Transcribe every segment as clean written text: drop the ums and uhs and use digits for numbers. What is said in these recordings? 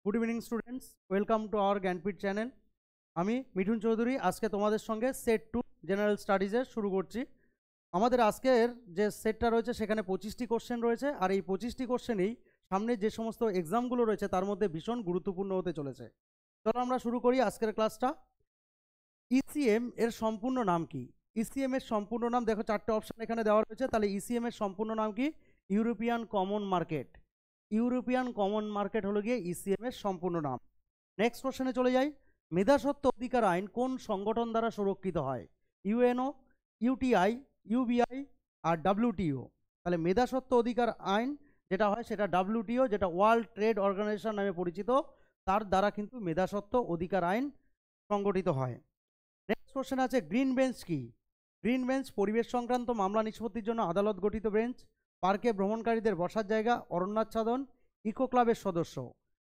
Good evening students, welcome to our Gyanpeeth channel. আমি মিঠুন চৌধুরী আজকে তোমাদের সঙ্গে সেট 2 জেনারেল স্টাডিজের শুরু করছি। আমাদের আজকের যে সেটটা রয়েছে সেখানে 25টি কোশ্চেন রয়েছে, আর এই 25টি কোশ্চেনেই সামনে যে সমস্ত এক্সামগুলো রয়েছে তার মধ্যে ভীষণ গুরুত্বপূর্ণ হতে চলেছে। চলো আমরা শুরু করি আজকের ক্লাসটা। ইসিএম এর সম্পূর্ণ নাম কি? ইসিএম এর সম্পূর্ণ নাম দেখো, চারটে অপশন এখানে দেওয়া রয়েছে। তাহলে ইসিএম এর সম্পূর্ণ নাম কি? European common market. European common market হলো গিয়ে ইসিএম এর সম্পূর্ণ নাম। নেক্সট কোশ্চেনে চলে যাই। মেধাস্বত্ব অধিকার আইন কোন সংগঠন দ্বারা সুরক্ষিত হয়? ইউএনও, ইউটিআই, ইউবিআই আর ডাব্লিউটিও। তাহলে মেধাস্বত্ব অধিকার আইন যেটা হয় সেটা ডাব্লিউটিও, যেটা ওয়ার্ল্ড ট্রেড অর্গানাইজেশন নামে পরিচিত, তার দ্বারা কিন্তু মেধাস্বত্ব অধিকার আইন সংগঠিত হয়। নেক্সট কোশ্চেন আছে গ্রিন বেঞ্চ কি? গ্রিন বেঞ্চ পরিবেশ সংক্রান্ত মামলা নিষ্পত্তির জন্য আদালত গঠিত বেঞ্চ, পার্কে ভ্রমণকারীদের বসার জায়গা, অরণ্যাচ্ছাদন, ইকো ক্লাবের সদস্য।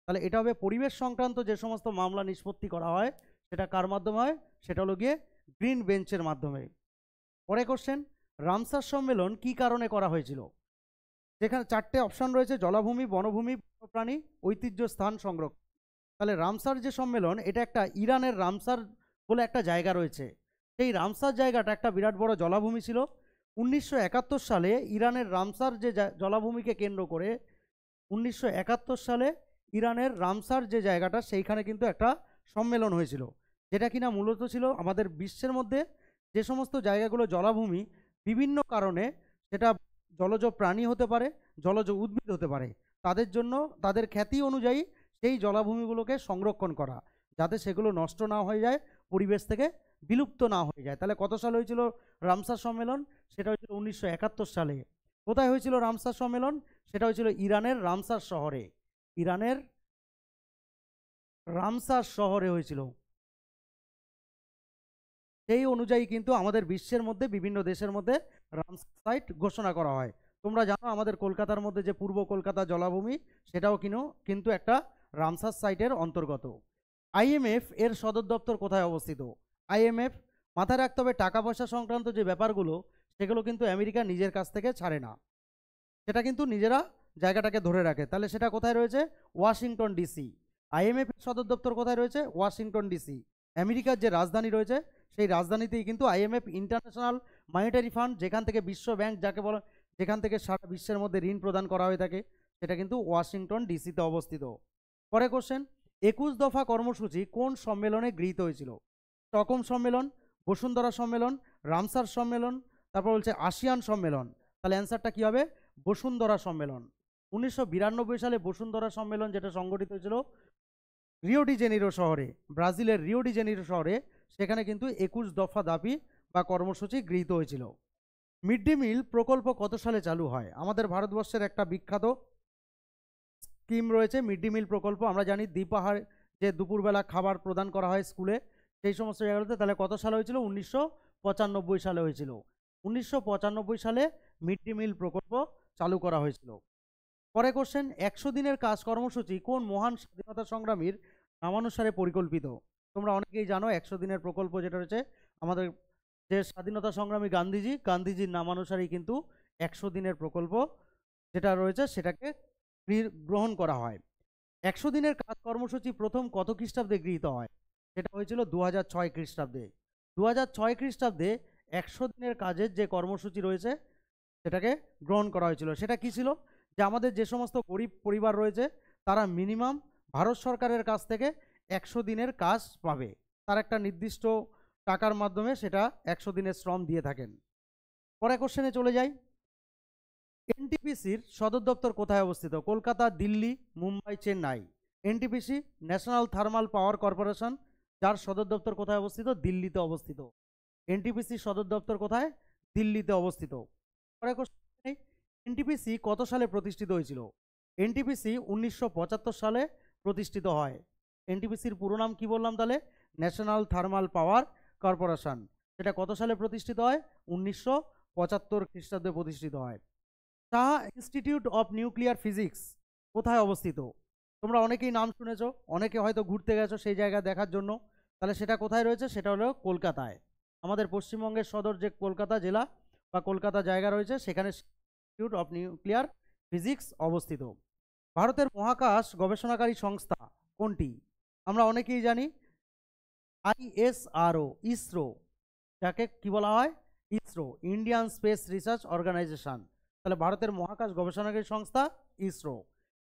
তাহলে এটা হবে পরিবেশ সংক্রান্ত যে সমস্ত মামলা নিষ্পত্তি করা হয় সেটা কার মাধ্যমে হয়? সেটা হলো গিয়ে গ্রিন বেঞ্চের মাধ্যমে। পরে কোশ্চেন, রামসার সম্মেলন কি কারণে করা হয়েছিল? যেখানে চারটে অপশন রয়েছে, জলাভূমি, বনভূমি, বন্যপ্রাণী, ঐতিহ্য স্থান সংরক্ষণ। তাহলে রামসার যে সম্মেলন, এটা একটা ইরানের রামসার বলে একটা জায়গা রয়েছে। সেই রামসার জায়গাটা একটা বিরাট বড় জলাভূমি ছিল। 1971 সালে ইরানের রামসার যে জলাভূমিকে কেন্দ্র করে 1971 সালে ইরানের রামসার যে জায়গাটা সেইখানে কিন্তু একটা সম্মেলন হয়েছিল, যেটা কিনা মূলত ছিল আমাদের বিশ্বের মধ্যে যে সমস্ত জায়গাগুলো জলাভূমি বিভিন্ন কারণে, সেটা জলজ প্রাণী হতে পারে, জলজ উদ্ভিদ হতে পারে, তাদের জন্য তাদের খ্যাতি অনুযায়ী সেই জলাভূমিগুলোকে সংরক্ষণ করা, যাতে সেগুলো নষ্ট না হয়ে যায়, পরিবেশ থেকে বিলুপ্ত না হয়ে যায়। তাহলে কত সালে হয়েছিল রামসার সম্মেলন? সেটা হয়েছিল 1971 সালে। কোথায় হয়েছিল রামসার সম্মেলন? সেটা হয়েছিল ইরানের রামসার শহরে। ইরানের রামসার শহরে হয়েছিল। সেই অনুযায়ী কিন্তু আমাদের বিশ্বের মধ্যে বিভিন্ন দেশের মধ্যে রামসার সাইট ঘোষণা করা হয়। তোমরা জানো আমাদের কলকাতার মধ্যে যে পূর্ব কলকাতা জলাভূমি, সেটাও কিন্তু একটা রামসার সাইটের অন্তর্গত। আইএমএফ এর সদর দপ্তর কোথায় অবস্থিত? আইএমএফ, মাথায় রাখতে হবে টাকা পয়সা সংক্রান্ত যে ব্যাপারগুলো সেগুলো কিন্তু আমেরিকা নিজের কাছ থেকে ছাড়ে না, সেটা কিন্তু নিজেরা জায়গাটাকে ধরে রাখে। তাহলে সেটা কোথায় রয়েছে? Washington DC. আইএমএফ এর সদর দপ্তর কোথায় রয়েছে? Washington DC. আমেরিকার যে রাজধানী রয়েছে সেই রাজধানীতেই কিন্তু আইএমএফ, ইন্টারন্যাশনাল মনিটারি ফান্ড, যেখান থেকে বিশ্ব ব্যাংক যাকে বলে, যেখান থেকে সারা বিশ্বের মধ্যে ঋণ প্রদান করা হয়ে থাকে, সেটা কিন্তু ওয়াশিংটন ডিসিতে অবস্থিত। পরে কোশ্চেন, 21 দফা কর্মসূচি কোন সম্মেলনে গৃহীত হয়েছিল? স্টকহোম সম্মেলন, বসুন্ধরা সম্মেলন, রামসার সম্মেলন, তারপর বলছে আসিয়ান সম্মেলন। তাহলে অ্যান্সারটা কী হবে? বসুন্ধরা সম্মেলন। 1992 সালে বসুন্ধরা সম্মেলন যেটা সংগঠিত হয়েছিল রিও ডি জেনিরো শহরে, ব্রাজিলের রিও ডি জেনিরো শহরে, সেখানে কিন্তু 21 দফা দাবি বা কর্মসূচি গৃহীত হয়েছিল। মিড ডে মিল প্রকল্প কত সালে চালু হয়? আমাদের ভারতবর্ষের একটা বিখ্যাত স্কিম রয়েছে মিড ডে মিল প্রকল্প। আমরা জানি দ্বিপাহাড় যে দুপুরবেলা খাবার প্রদান করা হয় স্কুলে, সেই সমস্ত জায়গাগুলোতে। তাহলে কত সালে হয়েছিল? 1995 সালে হয়েছিল। 1995 সালে মিড ডে মিল প্রকল্প চালু করা হয়েছিল। পরে কোশ্চেন, 100 দিনের কাজ কর্মসূচি কোন মহান স্বাধীনতা সংগ্রামীর নামানুসারে পরিকল্পিত? তোমরা অনেকেই জানো 100 দিনের প্রকল্প যেটা রয়েছে আমাদের যে স্বাধীনতা সংগ্রামী গান্ধীজির নামানুসারেই কিন্তু 100 দিনের প্রকল্প যেটা রয়েছে সেটাকে গ্রহণ করা হয়। 100 দিনের কাজ কর্মসূচি প্রথম কত খ্রিস্টাব্দে গৃহীত হয়? সেটা হয়েছিল 2006 খ্রিস্টাব্দে। 2006 খ্রিস্টাব্দে 100 দিনের কাজের যে কর্মসূচি রয়েছে সেটাকে গ্রহণ করা হয়েছিল। সেটা কি ছিল? যে আমাদের যে সমস্ত গরিব পরিবার রয়েছে তারা মিনিমাম ভারত সরকারের কাছ থেকে 100 দিনের কাজ পাবে, তার একটা নির্দিষ্ট টাকার মাধ্যমে সেটা 100 দিনের শ্রম দিয়ে থাকেন। পরে কোশ্চেনে চলে যাই। এনটিপিসির সদর দপ্তর কোথায় অবস্থিত? Kolkata, Delhi, Mumbai, Chennai. NTPC national thermal power corporation, যার সদর দপ্তর কোথায় অবস্থিত? দিল্লিতে অবস্থিত। এনটিপিসির সদর দপ্তর কোথায়? দিল্লিতে অবস্থিত। পরে কোশ্চেন, এনটিপিসি কত সালে প্রতিষ্ঠিত হয়েছিল? এনটিপিসি 1975 সালে প্রতিষ্ঠিত হয়। এনটিপিসির পুরো নাম কি বললাম তাহলে? National thermal power corporation. সেটা কত সালে প্রতিষ্ঠিত হয়? 1975 খ্রিস্টাব্দে প্রতিষ্ঠিত হয়। Saha institute of nuclear physics কোথায় অবস্থিত? তোমরা অনেকেই নাম শুনেছো, অনেকে হয়তো ঘুরতে গেছো সেই জায়গা দেখার জন্য। তাহলে সেটা কোথায় রয়েছে? সেটা হলো কলকাতায়। আমাদের পশ্চিমবঙ্গের সদর যে কলকাতা জেলা বা কলকাতা জায়গা রয়েছে সেখানে ইনস্টিটিউট অফ নিউক্লিয়ার ফিজিক্স অবস্থিত। ভারতের মহাকাশ গবেষণাকারী সংস্থা কোনটি? আমরা অনেকেই জানি ISRO, ইসরো, যাকে কি বলা হয়? ISRO, Indian space research organisation. তাহলে ভারতের মহাকাশ গবেষণাকারী সংস্থা ইসরো।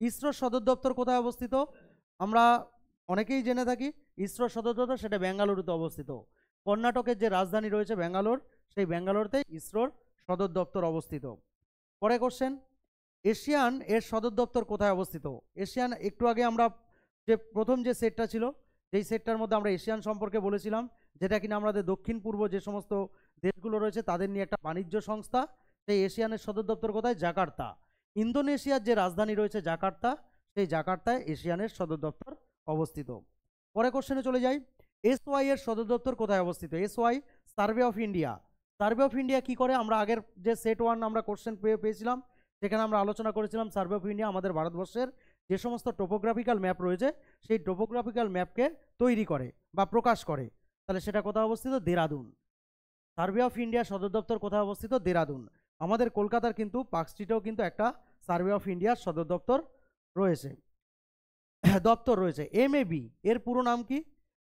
ইসরোর সদর দপ্তর কোথায় অবস্থিত? আমরা অনেকেই জেনে থাকি ইসরোর সদর দপ্তর সেটা বেঙ্গালুরুতে অবস্থিত। কর্ণাটকের যে রাজধানী রয়েছে ব্যাঙ্গালোর, সেই ব্যাঙ্গালোরতে ইসরোর সদর দপ্তর অবস্থিত। পরে কোশ্চেন, এশিয়ান এর সদর দপ্তর কোথায় অবস্থিত? এশিয়ান একটু আগে আমরা যে প্রথম যে সেটটা ছিল, যেই সেটটার মধ্যে আমরা এশিয়ান সম্পর্কে বলেছিলাম, যেটা কিনা আমাদের দক্ষিণ পূর্ব যে সমস্ত দেশগুলো রয়েছে তাদের নিয়ে একটা বাণিজ্য সংস্থা। সেই এশিয়ানের সদর দপ্তর কোথায়? জাকার্তা। ইন্দোনেশিয়ার যে রাজধানী রয়েছে জাকার্তা, সেই জাকার্তায় এশিয়ানের সদর দপ্তর অবস্থিত। পরে কোশ্চেনে চলে যাই, SY এর সদর দপ্তর কোথায় অবস্থিত? SY, survey of India. Survey of India কি করে? আমরা আগের যে সেট 1 আমরা কোশ্চেন পেয়েছিলাম, সেখানে আমরা আলোচনা করেছিলাম সার্ভে অফ ইন্ডিয়া আমাদের ভারতবর্ষের যে সমস্ত টোপোগ্রাফিক্যাল ম্যাপ রয়েছে সেই টোপোগ্রাফিক্যাল ম্যাপকে তৈরি করে বা প্রকাশ করে। তাহলে সেটা কোথায় অবস্থিত? দেরাদুন। সার্ভে অফ ইন্ডিয়ার সদর দপ্তর কোথায় অবস্থিত? দেরাদুন। আমাদের কলকাতার কিন্তু পার্ক স্ট্রিটেও কিন্তু একটা সার্ভে অফ ইন্ডিয়ার সদর দপ্তর রয়েছে। MAB এর পুরো নাম কি?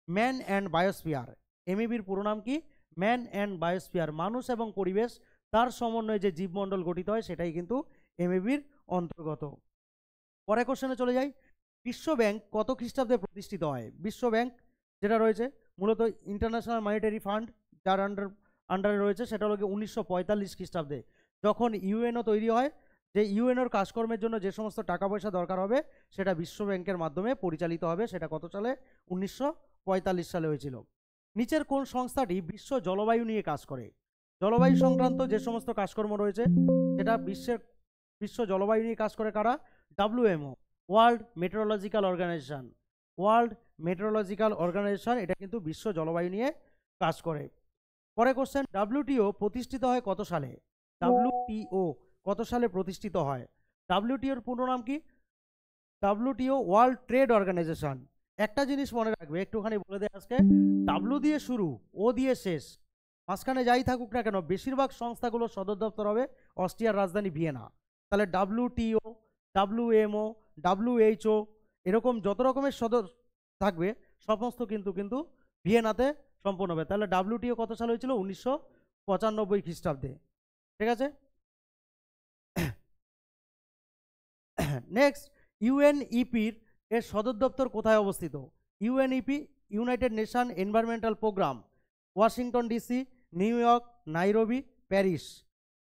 Man and biosphere. MABর পুরো নাম কি? Man and biosphere. মানুষ এবং পরিবেশ তার সমন্বয়ে যে জীবমণ্ডল গঠিত হয় সেটাই কিন্তু MABর অন্তর্গত। পরে কোশ্চেনে চলে যাই, বিশ্ব ব্যাংক কত খ্রিস্টাব্দে প্রতিষ্ঠিত হয়? বিশ্ব ব্যাংক যেটা রয়েছে মূলত ইন্টারন্যাশনাল মনিটারি ফান্ড, যার আন্ডারে রয়েছে, সেটা হলো 1945 খ্রিস্টাব্দে, যখন ইউএনও তৈরি হয়। যে ইউএনওর কাজকর্মের জন্য যে সমস্ত টাকা পয়সা দরকার হবে সেটা বিশ্ব ব্যাংকের মাধ্যমে পরিচালিত হবে। সেটা কত সালে? 1945 সালে হয়েছিল। নিচের কোন সংস্থাটি বিশ্ব জলবায়ু নিয়ে কাজ করে? জলবায়ু সংক্রান্ত যে সমস্ত কাজকর্ম রয়েছে সেটা বিশ্ব জলবায়ু নিয়ে কাজ করে কারা? WMO, world meteorological organisation. World meteorological organisation এটা কিন্তু বিশ্ব জলবায়ু নিয়ে কাজ করে। পরে কোশ্চেন, WTO প্রতিষ্ঠিত হয় কত সালে? WTO কত সালে প্রতিষ্ঠিত হয়? WTOর পুরো নাম কি? WTO world trade organisation. একটা জিনিস মনে রাখবে, একটুখানি বলে দেয় আজকে, W দিয়ে শুরু, O দিয়ে শেষ, মাঝখানে যাই থাকুক না কেন, বেশিরভাগ সংস্থাগুলোর সদর দপ্তর হবে অস্ট্রিয়ার রাজধানী ভিয়েনা। তাহলে WTO, WMO, WHO এরকম যত রকমের সদর থাকবে সমস্ত কিন্তু ভিয়েনাতে সম্পন্ন হবে। তাহলে WTO কত সালে হয়েছিল? 1995 খ্রিস্টাব্দে। ঠিক আছে। নেক্সট, UNEP এর সদর দপ্তর কোথায় অবস্থিত? UNEP, united nation environmental programme, Washington DC, New York, Nairobi, Paris.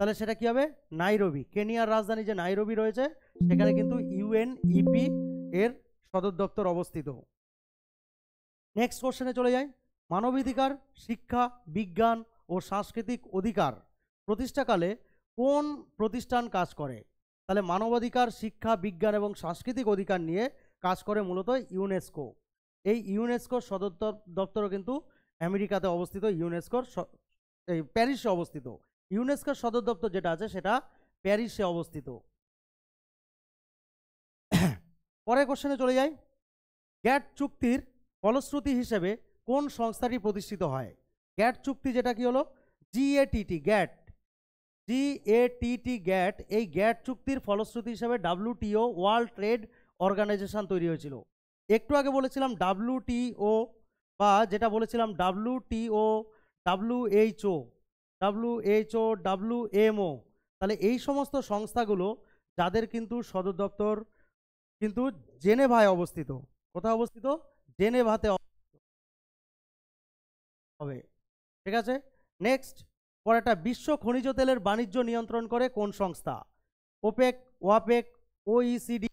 তাহলে সেটা কি হবে? নাইরোবি। কেনিয়ার রাজধানী যে নাইরোবি রয়েছে সেখানে কিন্তু UNEP এর সদর দপ্তর অবস্থিত। নেক্সট কোশ্চেনে চলে যাই, মানবাধিকার, শিক্ষা, বিজ্ঞান ও সাংস্কৃতিক অধিকার প্রতিষ্ঠাকালে কোন প্রতিষ্ঠান কাজ করে? তাহলে মানবাধিকার, শিক্ষা, বিজ্ঞান এবং সাংস্কৃতিক অধিকার নিয়ে কাজ করে মূলত ইউনেস্কো। এই ইউনেস্কোর সদর দপ্তরও কিন্তু আমেরিকাতে অবস্থিত, ইউনেস্কোর এই প্যারিসে অবস্থিত। ইউনেস্কোর সদর দপ্তর যেটা আছে সেটা প্যারিসে অবস্থিত। পরে কোশ্চেনে চলে যাই, গ্যাট চুক্তির ফলশ্রুতি হিসেবে কোন সংস্থাটি প্রতিষ্ঠিত হয়? গ্যাট চুক্তি যেটা কি হলো? GATT, গ্যাট, GATT, গ্যাট। এই গ্যাট চুক্তির ফলশ্রুতি হিসেবে WTO ওয়ার্ল্ড ট্রেড অর্গানাইজেশন তৈরি হয়েছিল। একটু আগে বলেছিলাম WTO, বা যেটা বলেছিলাম WTO, WHO, WMO। তাহলে এই সমস্ত সংস্থাগুলো যাদের কিন্তু সদর দপ্তর কিন্তু জেনেভায় অবস্থিত। কোথায় অবস্থিত? জেনেভাতে হবে। ঠিক আছে। নেক্সট, পরেরটা, বিশ্ব খনিজ তেলের বাণিজ্য নিয়ন্ত্রণ করে কোন সংস্থা? OPEC, OAPEC, OECD,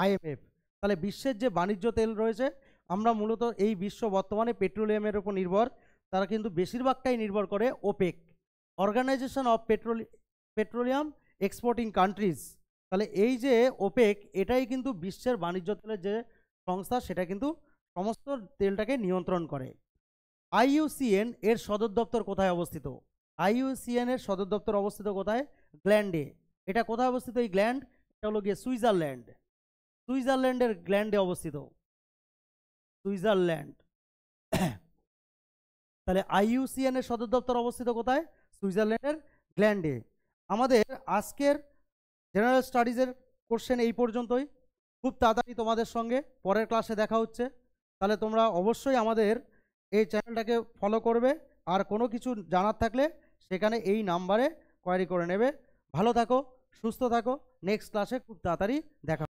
IMF। তাহলে বিশ্বের যে বাণিজ্য তেল রয়েছে, আমরা মূলত এই বিশ্ব বর্তমানে পেট্রোলিয়ামের উপর নির্ভর, তারা কিন্তু বেশিরভাগটাই নির্ভর করে OPEC, organisation of petroleum exporting countries. তাহলে এই যে ওপেক, এটাই কিন্তু বিশ্বের বাণিজ্য তেলের যে সংস্থা সেটা কিন্তু সমস্ত তেলটাকে নিয়ন্ত্রণ করে। IUCN এর সদর দপ্তর কোথায় অবস্থিত? IUCN এর সদর দপ্তর অবস্থিত কোথায়? গ্ল্যান্ডে। এটা কোথায় অবস্থিত? এই গ্ল্যান্ড এটা হলো গিয়ে সুইজারল্যান্ড। সুইজারল্যান্ডের গ্ল্যান্ডে অবস্থিত, সুইজারল্যান্ড। তাহলে IUCN এর সদর দপ্তর অবস্থিত কোথায়? সুইজারল্যান্ডের গ্ল্যান্ডে। আমাদের আজকের জেনারেল স্টাডিজের কোশ্চেন এই পর্যন্তই। খুব তাড়াতাড়ি তোমাদের সঙ্গে পরের ক্লাসে দেখা হচ্ছে। তাহলে তোমরা অবশ্যই আমাদের এই চ্যানেলটাকে ফলো করবে, আর কোনো কিছু জানার থাকলে সেখানে এই নাম্বারে কোয়ারি করে নেবে। ভালো থাকো, সুস্থ থাকো, নেক্সট ক্লাসে খুব তাড়াতাড়ি দেখা